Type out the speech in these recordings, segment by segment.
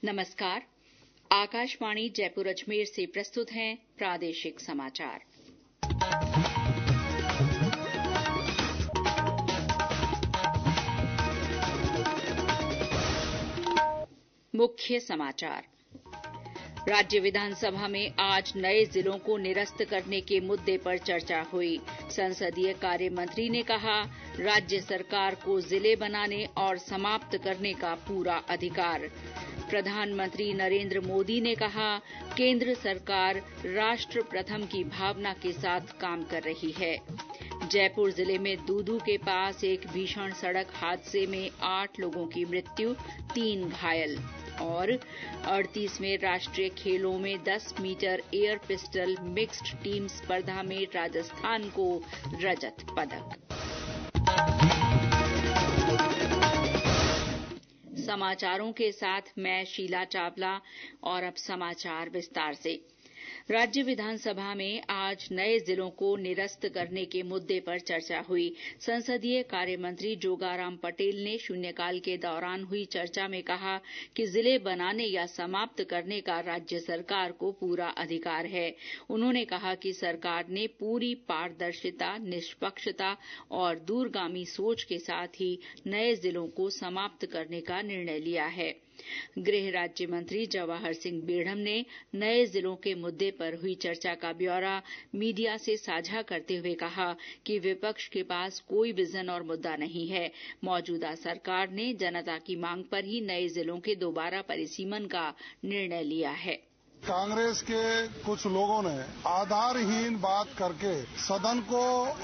नमस्कार। आकाशवाणी जयपुर अजमेर से प्रस्तुत हैं प्रादेशिक समाचार। मुख्य समाचार। राज्य विधानसभा में आज नए जिलों को निरस्त करने के मुद्दे पर चर्चा हुई। संसदीय कार्य मंत्री ने कहा, राज्य सरकार को जिले बनाने और समाप्त करने का पूरा अधिकार। प्रधानमंत्री नरेंद्र मोदी ने कहा, केंद्र सरकार राष्ट्र प्रथम की भावना के साथ काम कर रही है। जयपुर जिले में दूदू के पास एक भीषण सड़क हादसे में 8 लोगों की मृत्यु, 3 घायल। और 38वें राष्ट्रीय खेलों में 10 metre air pistol mixed team स्पर्धा में राजस्थान को रजत पदक। समाचारों के साथ मैं शीला चावला और अब समाचार विस्तार से। राज्य विधानसभा में आज नए जिलों को निरस्त करने के मुद्दे पर चर्चा हुई। संसदीय कार्य मंत्री जोगाराम पटेल ने शून्यकाल के दौरान हुई चर्चा में कहा कि जिले बनाने या समाप्त करने का राज्य सरकार को पूरा अधिकार है। उन्होंने कहा कि सरकार ने पूरी पारदर्शिता, निष्पक्षता और दूरगामी सोच के साथ ही नए जिलों को समाप्त करने का निर्णय लिया है। गृह राज्य मंत्री जवाहर सिंह बेढ़म ने नए जिलों के मुद्दे पर हुई चर्चा का ब्यौरा मीडिया से साझा करते हुए कहा कि विपक्ष के पास कोई विजन और मुद्दा नहीं है। मौजूदा सरकार ने जनता की मांग पर ही नए जिलों के दोबारा परिसीमन का निर्णय लिया है। कांग्रेस के कुछ लोगों ने आधारहीन बात करके सदन को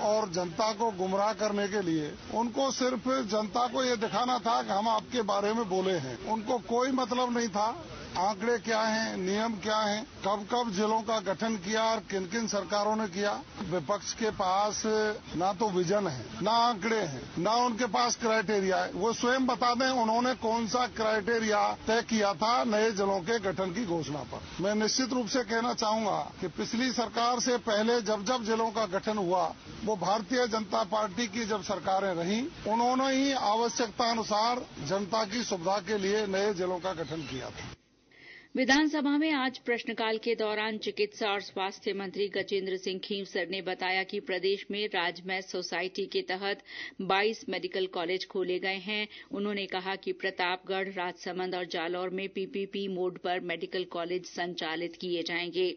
और जनता को गुमराह करने के लिए उनको सिर्फ जनता को ये दिखाना था कि हम आपके बारे में बोले हैं। उनको कोई मतलब नहीं था आंकड़े क्या हैं, नियम क्या हैं, कब कब जिलों का गठन किया और किन किन सरकारों ने किया। विपक्ष के पास ना तो विजन है, ना आंकड़े हैं, ना उनके पास क्राइटेरिया है। वो स्वयं बता दें उन्होंने कौन सा क्राइटेरिया तय किया था नए जिलों के गठन की घोषणा पर। मैं निश्चित रूप से कहना चाहूंगा कि पिछली सरकार से पहले जब जब जिलों का गठन हुआ, वो भारतीय जनता पार्टी की जब सरकारें रहीं, उन्होंने ही आवश्यकता अनुसार जनता की सुविधा के लिए नए जिलों का गठन किया था। विधानसभा में आज प्रश्नकाल के दौरान चिकित्सा और स्वास्थ्य मंत्री गजेंद्र सिंह खींवसर ने बताया कि प्रदेश में राजमैथ सोसाइटी के तहत 22 मेडिकल कॉलेज खोले गए हैं। उन्होंने कहा कि प्रतापगढ़, राजसमंद और जालौर में पीपीपी मोड पर मेडिकल कॉलेज संचालित किए जाएंगे।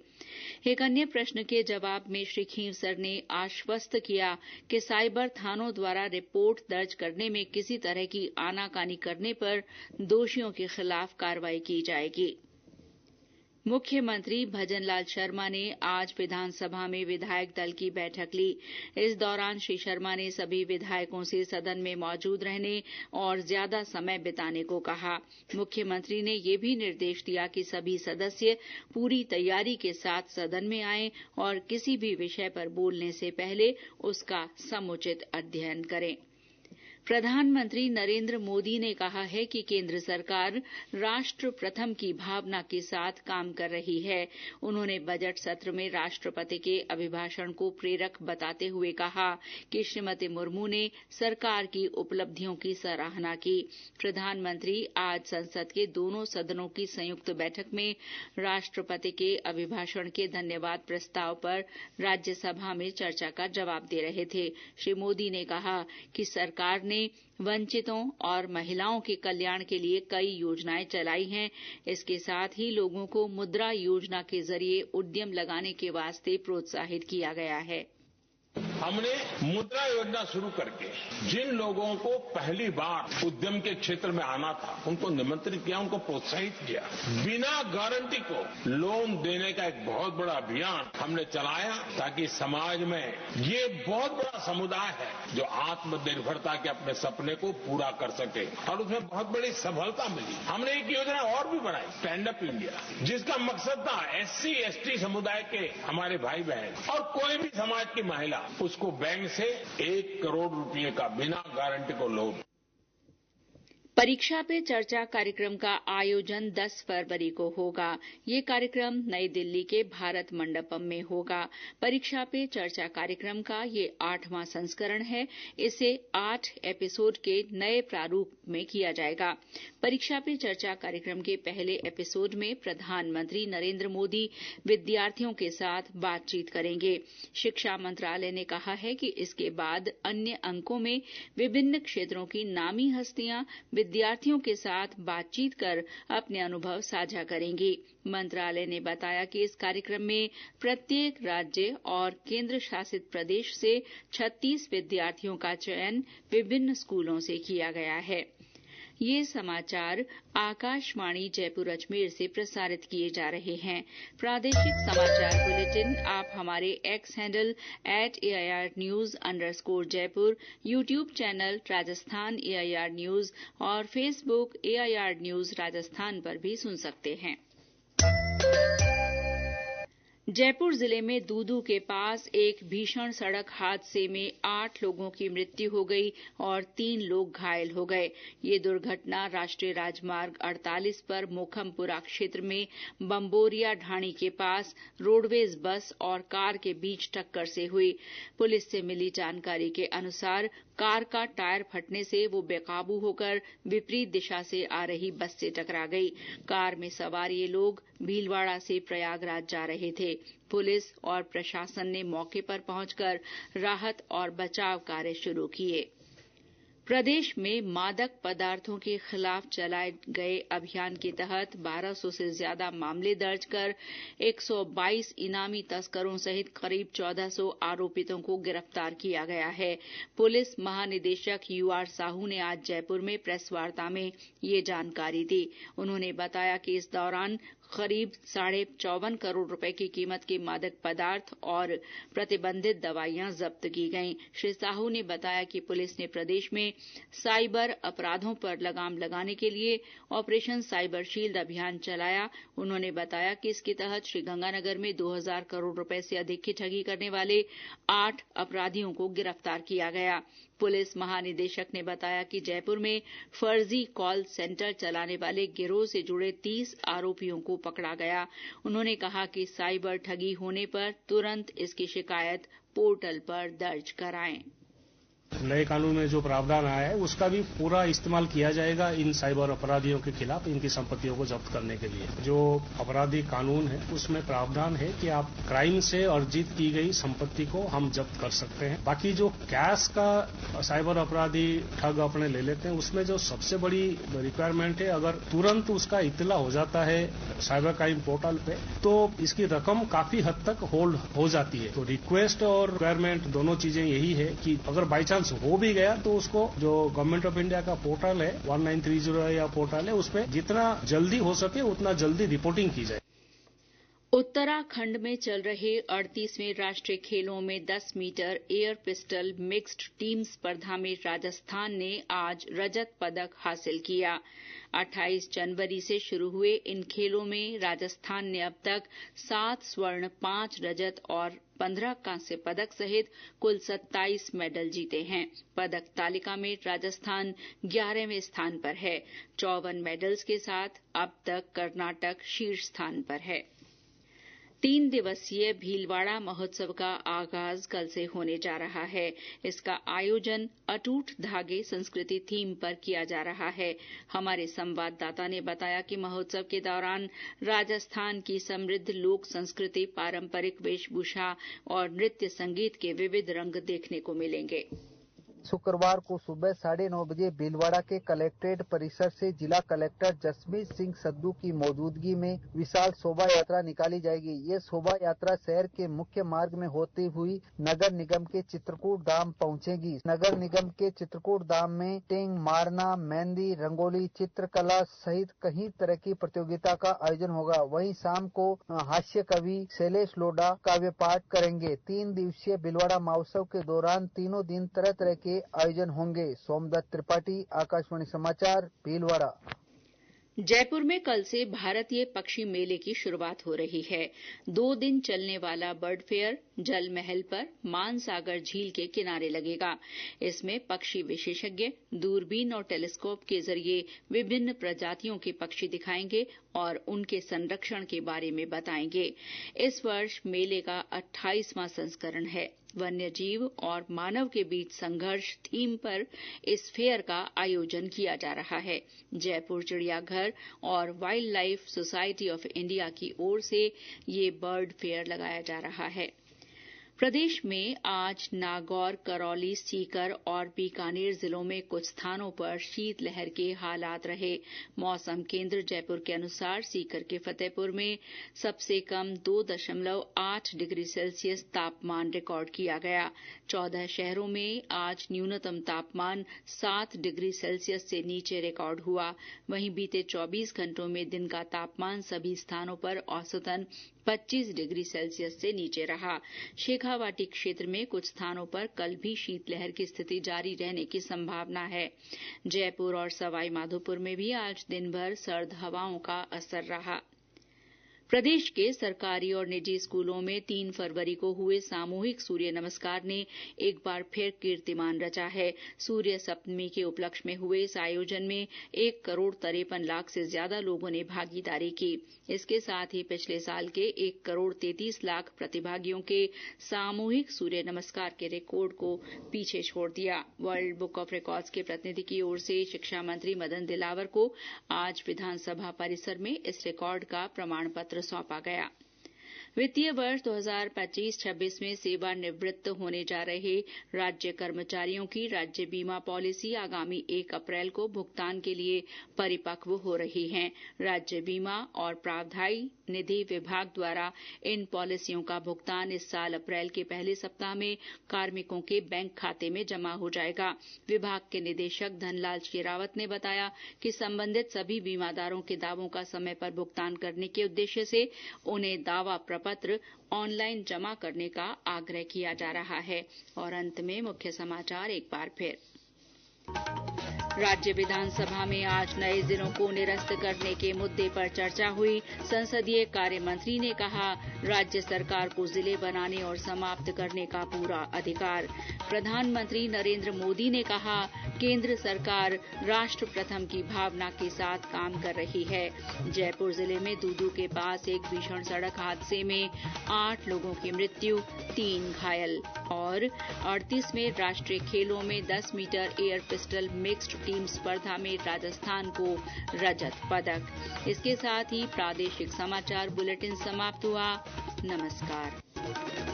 एक अन्य प्रश्न के जवाब में श्री खींवसर ने आश्वस्त किया कि साइबर थानों द्वारा रिपोर्ट दर्ज करने में किसी तरह की आनाकानी करने पर दोषियों के खिलाफ कार्रवाई की जाएगी। मुख्यमंत्री भजनलाल शर्मा ने आज विधानसभा में विधायक दल की बैठक ली। इस दौरान श्री शर्मा ने सभी विधायकों से सदन में मौजूद रहने और ज्यादा समय बिताने को कहा। मुख्यमंत्री ने ये भी निर्देश दिया कि सभी सदस्य पूरी तैयारी के साथ सदन में आएं और किसी भी विषय पर बोलने से पहले उसका समुचित अध्ययन करें। प्रधानमंत्री नरेंद्र मोदी ने कहा है कि केंद्र सरकार राष्ट्र प्रथम की भावना के साथ काम कर रही है। उन्होंने बजट सत्र में राष्ट्रपति के अभिभाषण को प्रेरक बताते हुए कहा कि श्रीमती मुर्मू ने सरकार की उपलब्धियों की सराहना की। प्रधानमंत्री आज संसद के दोनों सदनों की संयुक्त बैठक में राष्ट्रपति के अभिभाषण के धन्यवाद प्रस्ताव पर राज्यसभा में चर्चा का जवाब दे रहे थे। श्री मोदी ने कहा कि सरकार ने वंचितों और महिलाओं के कल्याण के लिए कई योजनाएं चलाई हैं। इसके साथ ही लोगों को मुद्रा योजना के जरिए उद्यम लगाने के वास्ते प्रोत्साहित किया गया है। हमने मुद्रा योजना शुरू करके जिन लोगों को पहली बार उद्यम के क्षेत्र में आना था उनको निमंत्रित किया, उनको प्रोत्साहित किया। बिना गारंटी को लोन देने का एक बहुत बड़ा अभियान हमने चलाया ताकि समाज में ये बहुत बड़ा समुदाय है जो आत्मनिर्भरता के अपने सपने को पूरा कर सके और उसमें बहुत बड़ी सफलता मिली। हमने एक योजना और भी बनाई, स्टैंड अप इंडिया, जिसका मकसद था SC ST समुदाय के हमारे भाई बहन और कोई भी समाज की महिला उसको बैंक से 1 करोड़ रुपए का बिना गारंटी को लोन। परीक्षा पे चर्चा कार्यक्रम का आयोजन 10 फरवरी को होगा। ये कार्यक्रम नई दिल्ली के भारत मंडपम में होगा। परीक्षा पे चर्चा कार्यक्रम का ये 8वां संस्करण है। इसे 8 एपिसोड के नए प्रारूप में किया जाएगा। परीक्षा पे चर्चा कार्यक्रम के पहले एपिसोड में प्रधानमंत्री नरेंद्र मोदी विद्यार्थियों के साथ बातचीत करेंगे। शिक्षा मंत्रालय ने कहा है कि इसके बाद अन्य अंकों में विभिन्न क्षेत्रों की नामी हस्तियां विद्यार्थियों के साथ बातचीत कर अपने अनुभव साझा करेंगी। मंत्रालय ने बताया कि इस कार्यक्रम में प्रत्येक राज्य और केंद्र शासित प्रदेश से 36 विद्यार्थियों का चयन विभिन्न स्कूलों से किया गया है। ये समाचार आकाशवाणी जयपुर अजमेर से प्रसारित किए जा रहे हैं। प्रादेशिक समाचार बुलेटिन आप हमारे x handle @AIR News_Jaipur, YouTube channel Rajasthan AIR News और फेसबुक AIR News राजस्थान पर भी सुन सकते हैं। जयपुर जिले में दूदू के पास एक भीषण सड़क हादसे में 8 लोगों की मृत्यु हो गई और 3 लोग घायल हो गए। ये दुर्घटना राष्ट्रीय राजमार्ग 48 पर मोखमपुरा क्षेत्र में बम्बोरिया ढाणी के पास रोडवेज बस और कार के बीच टक्कर से हुई। पुलिस से मिली जानकारी के अनुसार कार का टायर फटने से वो बेकाबू होकर विपरीत दिशा से आ रही बस से टकरा गई। कार में सवार ये लोग भीलवाड़ा से प्रयागराज जा रहे थे। पुलिस और प्रशासन ने मौके पर पहुंचकर राहत और बचाव कार्य शुरू किए। प्रदेश में मादक पदार्थों के खिलाफ चलाए गए अभियान के तहत 1200 से ज्यादा मामले दर्ज कर 122 इनामी तस्करों सहित करीब 1400 आरोपितों को गिरफ्तार किया गया है। पुलिस महानिदेशक UR साहू ने आज जयपुर में प्रेस वार्ता में ये जानकारी दी। उन्होंने बताया कि इस दौरान करीब 54.5 करोड़ रुपए की कीमत के मादक पदार्थ और प्रतिबंधित दवाइयां जब्त की गईं। श्री साहू ने बताया कि पुलिस ने प्रदेश में साइबर अपराधों पर लगाम लगाने के लिए ऑपरेशन साइबर शील्ड अभियान चलाया। उन्होंने बताया कि इसके तहत श्रीगंगानगर में 2000 करोड़ रुपए से अधिक की ठगी करने वाले 8 अपराधियों को गिरफ्तार किया गया। पुलिस महानिदेशक ने बताया कि जयपुर में फर्जी कॉल सेंटर चलाने वाले गिरोह से जुड़े 30 आरोपियों को पकड़ा गया। उन्होंने कहा कि साइबर ठगी होने पर तुरंत इसकी शिकायत पोर्टल पर दर्ज कराएं। नए कानून में जो प्रावधान आया है उसका भी पूरा इस्तेमाल किया जाएगा इन साइबर अपराधियों के खिलाफ, इनकी संपत्तियों को जब्त करने के लिए। जो अपराधी कानून है उसमें प्रावधान है कि आप क्राइम से अर्जित की गई संपत्ति को हम जब्त कर सकते हैं। बाकी जो कैश का साइबर अपराधी ठग अपने ले लेते हैं उसमें जो सबसे बड़ी रिक्वायरमेंट है, अगर तुरंत उसका इत्तला हो जाता है साइबर क्राइम पोर्टल पे तो इसकी रकम काफी हद तक होल्ड हो जाती है। तो रिक्वेस्ट और रिक्वायरमेंट दोनों चीजें यही है कि अगर बाई चांस हो भी गया तो उसको जो गवर्नमेंट ऑफ इंडिया का पोर्टल है 1930 या पोर्टल है उसमें जितना जल्दी हो सके उतना जल्दी रिपोर्टिंग की जाए। उत्तराखंड में चल रहे 38वें राष्ट्रीय खेलों में 10 metre air pistol mixed team स्पर्धा में राजस्थान ने आज रजत पदक हासिल किया। 28 जनवरी से शुरू हुए इन खेलों में राजस्थान ने अब तक 7 स्वर्ण, 5 रजत और 15 कांस्य पदक सहित कुल 27 मेडल जीते हैं। पदक तालिका में राजस्थान 11वें स्थान पर है। 54 मेडल्स के साथ अब तक कर्नाटक शीर्ष स्थान पर है। 3 दिवसीय भीलवाड़ा महोत्सव का आगाज कल से होने जा रहा है। इसका आयोजन अटूट धागे संस्कृति थीम पर किया जा रहा है। हमारे संवाददाता ने बताया कि महोत्सव के दौरान राजस्थान की समृद्ध लोक संस्कृति, पारंपरिक वेशभूषा और नृत्य संगीत के विविध रंग देखने को मिलेंगे। शुक्रवार को सुबह 9:30 बजे भीलवाड़ा के कलेक्ट्रेट परिसर से जिला कलेक्टर जसमीत सिंह सद्दू की मौजूदगी में विशाल शोभा यात्रा निकाली जाएगी। ये शोभा यात्रा शहर के मुख्य मार्ग में होती हुई नगर निगम के चित्रकूट धाम पहुंचेगी। नगर निगम के चित्रकूट धाम में टेंग मारना, मेहंदी, रंगोली, चित्रकला सहित कई तरह की प्रतियोगिता का आयोजन होगा। वहीं शाम को हास्य कवि शैलेश लोढ़ा काव्य पाठ करेंगे। 3 दिवसीय भीलवाड़ा महोत्सव के दौरान तीनों दिन तरह तरह के आयोजन होंगे। सोमदत्त त्रिपाठी, आकाशवाणी समाचार, भीलवाड़ा। जयपुर में कल से भारतीय पक्षी मेले की शुरुआत हो रही है। 2 दिन चलने वाला बर्ड फेयर जल महल पर मानसागर झील के किनारे लगेगा। इसमें पक्षी विशेषज्ञ दूरबीन और टेलीस्कोप के जरिए विभिन्न प्रजातियों के पक्षी दिखाएंगे और उनके संरक्षण के बारे में बताएंगे। इस वर्ष मेले का 28वां संस्करण है। वन्यजीव और मानव के बीच संघर्ष थीम पर इस फेयर का आयोजन किया जा रहा है। जयपुर चिड़ियाघर और wild life society of India की ओर से ये बर्ड फेयर लगाया जा रहा है। प्रदेश में आज नागौर, करौली, सीकर और बीकानेर जिलों में कुछ स्थानों पर शीतलहर के हालात रहे। मौसम केंद्र जयपुर के अनुसार सीकर के फतेहपुर में सबसे कम 2.8 डिग्री सेल्सियस तापमान रिकॉर्ड किया गया। 14 शहरों में आज न्यूनतम तापमान 7 डिग्री सेल्सियस से नीचे रिकॉर्ड हुआ। वहीं बीते 24 घंटों में दिन का तापमान सभी स्थानों पर औसतन 25 डिग्री सेल्सियस से नीचे रहा। शेखावाटी क्षेत्र में कुछ स्थानों पर कल भी शीतलहर की स्थिति जारी रहने की संभावना है। जयपुर और सवाई माधोपुर में भी आज दिन भर सर्द हवाओं का असर रहा। प्रदेश के सरकारी और निजी स्कूलों में 3 फरवरी को हुए सामूहिक सूर्य नमस्कार ने एक बार फिर कीर्तिमान रचा है। सूर्य सप्तमी के उपलक्ष्य में हुए इस आयोजन में 1 करोड़ 53 लाख से ज्यादा लोगों ने भागीदारी की। इसके साथ ही पिछले साल के 1 करोड़ 33 लाख प्रतिभागियों के सामूहिक सूर्य नमस्कार के रिकॉर्ड को पीछे छोड़ दिया। वर्ल्ड बुक ऑफ रिकॉर्ड्स के प्रतिनिधि की ओर से शिक्षा मंत्री मदन दिलावर को आज विधानसभा परिसर में इस रिकॉर्ड का प्रमाण पत्र सौंपा गया। वित्तीय वर्ष 2025-26 में सेवानिवृत्त होने जा रहे राज्य कर्मचारियों की राज्य बीमा पॉलिसी आगामी 1 अप्रैल को भुगतान के लिए परिपक्व हो रही है। राज्य बीमा और प्रावधायी निधि विभाग द्वारा इन पॉलिसियों का भुगतान इस साल अप्रैल के पहले सप्ताह में कार्मिकों के बैंक खाते में जमा हो जाएगा। विभाग के निदेशक धनलाल शेरावत ने बताया कि संबंधित सभी बीमादारों के दावों का समय पर भुगतान करने के उद्देश्य से उन्हें दावा प्रपत्र ऑनलाइन जमा करने का आग्रह किया जा रहा है। और अंत में मुख्य समाचार एक बार फिर। राज्य विधानसभा में आज नए जिलों को निरस्त करने के मुद्दे पर चर्चा हुई। संसदीय कार्य मंत्री ने कहा, राज्य सरकार को जिले बनाने और समाप्त करने का पूरा अधिकार। प्रधानमंत्री नरेंद्र मोदी ने कहा, केंद्र सरकार राष्ट्र प्रथम की भावना के साथ काम कर रही है। जयपुर जिले में दूदू के पास एक भीषण सड़क हादसे में 8 लोगों की मृत्यु, 3 घायल। और 38वें राष्ट्रीय खेलों में 10 metre air pistol mixed team स्पर्धा में राजस्थान को रजत पदक। इसके साथ ही प्रादेशिक समाचार बुलेटिन समाप्त हुआ। नमस्कार।